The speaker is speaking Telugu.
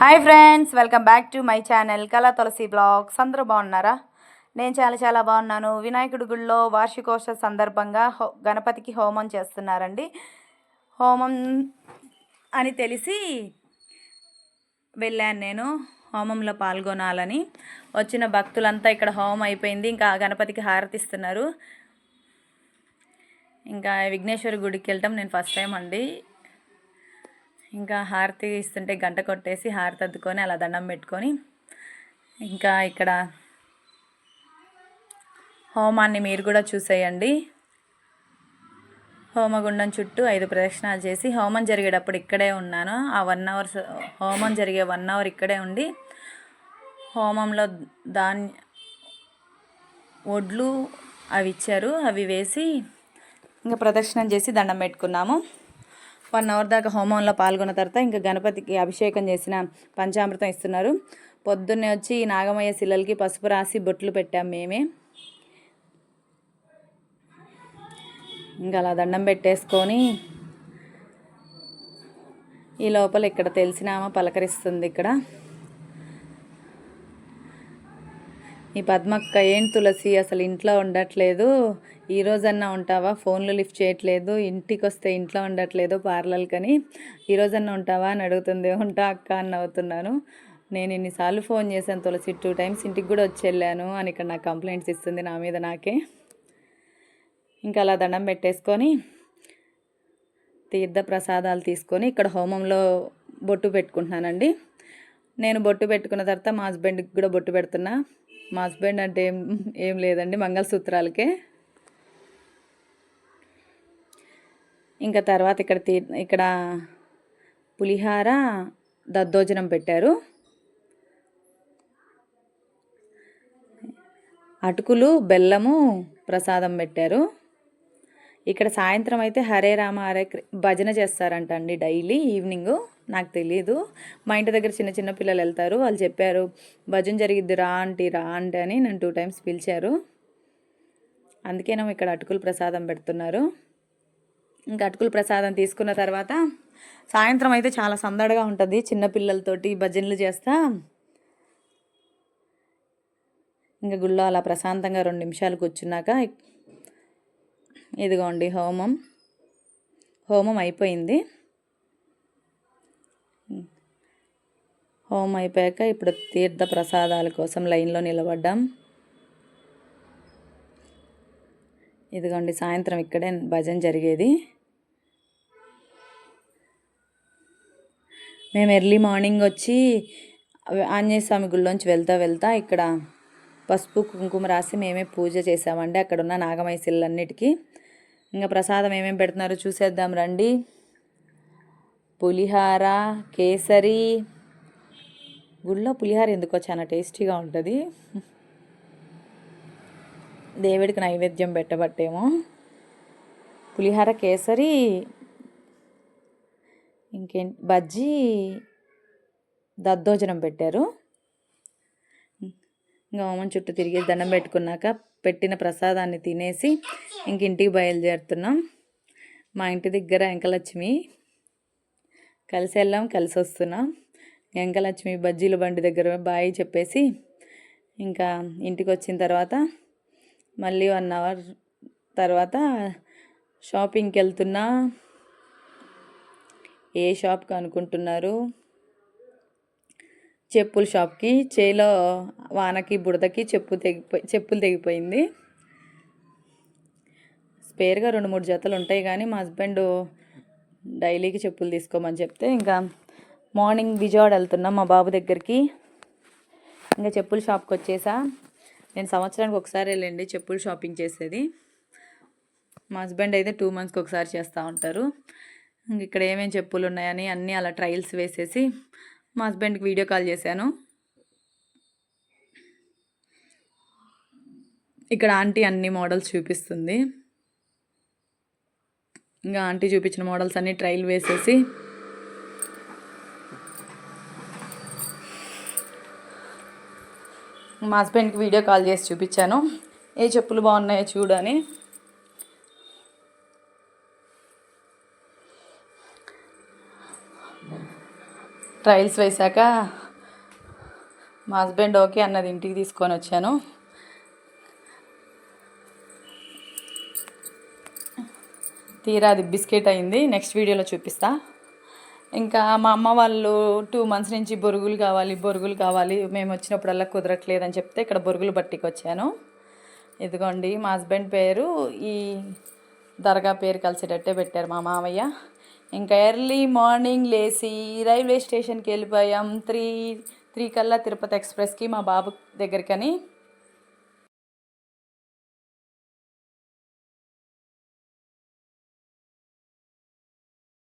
Hi friends, welcome back to my channel కళా తులసి బ్లాగ్స్. అందరూ బాగున్నారా? నేను చాలా బాగున్నాను. వినాయకుడి గుడిలో వార్షికోత్సవ సందర్భంగా గణపతికి హోమం చేస్తున్నారండి. హోమం అని తెలిసి వెళ్ళాను నేను హోమంలో పాల్గొనాలని. వచ్చిన భక్తులంతా ఇక్కడ హోమం అయిపోయింది, ఇంకా గణపతికి హారతిస్తున్నారు. ఇంకా విఘ్నేశ్వరి గుడికి వెళ్ళటం నేను ఫస్ట్ టైం అండి. ఇంకా హారతి ఇస్తుంటే గంట కొట్టేసి హారతి అద్దుకొని అలా దండం పెట్టుకొని ఇంకా ఇక్కడ హోమాన్ని మీరు కూడా చూసేయండి. హోమగుండం చుట్టూ 5 ప్రదక్షిణాలు చేసి హోమం జరిగేటప్పుడు ఇక్కడే ఉన్నాను. ఆ 1 అవర్ హోమం జరిగే 1 అవర్ ఇక్కడే ఉండి హోమంలో ఒడ్లు అవి ఇచ్చారు, అవి వేసి ఇంకా ప్రదక్షిణం చేసి దండం పెట్టుకున్నాము. 1 అవర్ దాకా హోమంలో పాల్గొన్న తర్వాత ఇంకా గణపతికి అభిషేకం చేసిన పంచామృతం ఇస్తున్నారు. పొద్దున్నే వచ్చి నాగమయ్య శిలలకి పసుపు రాసి బొట్లు పెట్టాం మేమే. ఇంకా అలా దండం పెట్టేసుకొని ఈ లోపల ఇక్కడ తెలిసినామా పలకరిస్తుంది. ఇక్కడ ఈ పద్మక్క, ఏం తులసి అసలు ఇంట్లో ఉండట్లేదు, ఈ రోజన్నా ఉంటావా, ఫోన్లు లిఫ్ట్ చేయట్లేదు, ఇంటికి వస్తే ఇంట్లో ఉండట్లేదు పార్లర్కని, ఈరోజన్నా ఉంటావా అని అడుగుతుంది. ఉంటా అక్క అని నవ్వుతున్నాను. నేను ఇన్నిసార్లు ఫోన్ చేశాను తులసి, 2 టైమ్స్ ఇంటికి కూడా వచ్చి వెళ్ళాను అని ఇక్కడ నాకు కంప్లైంట్స్ ఇస్తుంది నా మీద నాకే. ఇంకా అలా దండం పెట్టేసుకొని తీర్థ ప్రసాదాలు తీసుకొని ఇక్కడ హోమంలో బొట్టు పెట్టుకుంటున్నానండి. నేను బొట్టు పెట్టుకున్న తర్వాత మా హస్బెండ్కి కూడా బొట్టు పెడుతున్నా. మా హస్బెండ్ అంటే ఏం లేదండి, మంగళసూత్రాలకే. ఇంకా తర్వాత ఇక్కడ పులిహార దద్దోజనం పెట్టారు, అటుకులు బెల్లము ప్రసాదం పెట్టారు. ఇక్కడ సాయంత్రం అయితే హరే రామ హరే భజన చేస్తారంట అండి డైలీ ఈవినింగ్. నాకు తెలియదు, మా ఇంటి దగ్గర చిన్న పిల్లలు వెళ్తారు, వాళ్ళు చెప్పారు భజన జరిగిద్ది రా ఆంటీ అని. నన్ను 2 టైమ్స్ పిలిచారు, అందుకేనేమో ఇక్కడ అటుకులు ప్రసాదం పెడుతున్నారు. ఇంకా అటుకులు ప్రసాదం తీసుకున్న తర్వాత సాయంత్రం అయితే చాలా సందడిగా ఉంటుంది, చిన్నపిల్లలతోటి భజనలు చేస్తా. ఇంకా గుళ్ళో అలా ప్రశాంతంగా 2 నిమిషాలు కూర్చున్నాక ఇదిగోండి హోమం అయిపోయింది. హోమం అయిపోయాక ఇప్పుడు తీర్థ ప్రసాదాల కోసం లైన్లో నిలబడ్డాం. ఇదిగోండి సాయంత్రం ఇక్కడే భజన జరిగేది. మేము ఎర్లీ మార్నింగ్ వచ్చి ఆంజనేయ స్వామి గుళ్ళోంచి వెళ్తా ఇక్కడ పసుపు కుంకుమ రాసి మేమే పూజ చేసామండి అక్కడ ఉన్న నాగమయ్య శిలలన్నిటికీ. ఇంకా ప్రసాదం ఏమేమి పెడుతున్నారో చూసేద్దాం రండి. పులిహార, కేసరి. గుళ్ళో పులిహార ఎందుకో చాలా టేస్టీగా ఉంటుంది, దేవుడికి నైవేద్యం పెట్టబట్టేమో. పులిహార, కేసరి, ఇంకేంటి బజ్జీ, దద్దోజనం పెట్టారు. ఇంకా హోమం చుట్టూ తిరిగి దండం పెట్టుకున్నాక పెట్టిన ప్రసాదాన్ని తినేసి ఇంక ఇంటికి బయలుదేరుతున్నాం. మా ఇంటి దగ్గర వెంకలక్ష్మి, కలిసి వెళ్ళాం కలిసి వస్తున్నాం. వెంకలక్ష్మి బజ్జీల బండి దగ్గర బాయ్ చెప్పేసి ఇంకా ఇంటికి వచ్చిన తర్వాత మళ్ళీ 1 అవర్ తర్వాత షాపింగ్కి వెళ్తున్నా. ఏ షాప్కి అనుకుంటున్నారు? చెప్పుల షాప్కి. చేలో వానకి బుడదకి చెప్పులు తెగిపోయింది. స్పేర్గా 2-3 జతలు ఉంటాయి, కానీ మా హస్బెండ్ డైలీకి చెప్పులు తీసుకోమని చెప్తే ఇంకా మార్నింగ్ విజయవాడ వెళ్తున్నాం మా బాబు దగ్గరికి. ఇంకా చెప్పుల షాప్కి వచ్చేసా. నేను సంవత్సరానికి ఒకసారి వెళ్ళండి చెప్పులు షాపింగ్ చేసేది. మా హస్బెండ్ అయితే 2 మంత్స్కి ఒకసారి చేస్తూ ఉంటారు. ఇంక ఇక్కడ ఏమేమి చెప్పులు ఉన్నాయని అన్నీ అలా ట్రయల్స్ వేసేసి మా హస్బెండ్కి వీడియో కాల్ చేశాను. ఇక్కడ ఆంటీ అన్ని మోడల్స్ చూపిస్తుంది. ఇంకా ఆంటీ చూపించిన మోడల్స్ అన్నీ ట్రయల్ వేసేసి మా హస్బెండ్కి వీడియో కాల్ చేసి చూపించాను, ఏ చెప్పులు బాగున్నాయో చూడని. ట్రయల్స్ వేశాక మా హస్బెండ్ ఓకే అన్నది ఇంటికి తీసుకొని వచ్చాను. తీరా అది బిస్కెట్ అయింది, నెక్స్ట్ వీడియోలో చూపిస్తా. ఇంకా మా అమ్మ వాళ్ళు 2 months నుంచి బొరుగులు కావాలి మేము వచ్చినప్పుడల్లా కుదరట్లేదని చెప్తే ఇక్కడ బొరుగులు బట్టికి వచ్చాను. ఇదిగోండి మా హస్బెండ్ పేరు ఈ దర్గా పేరు కలిసేటట్టే పెట్టారు మా మామయ్య. ఇంకా ఎర్లీ మార్నింగ్ లేచి రైల్వే స్టేషన్కి వెళ్ళిపోయాం. 3 కల్లా తిరుపతి ఎక్స్ప్రెస్కి మా బాబు దగ్గరికని.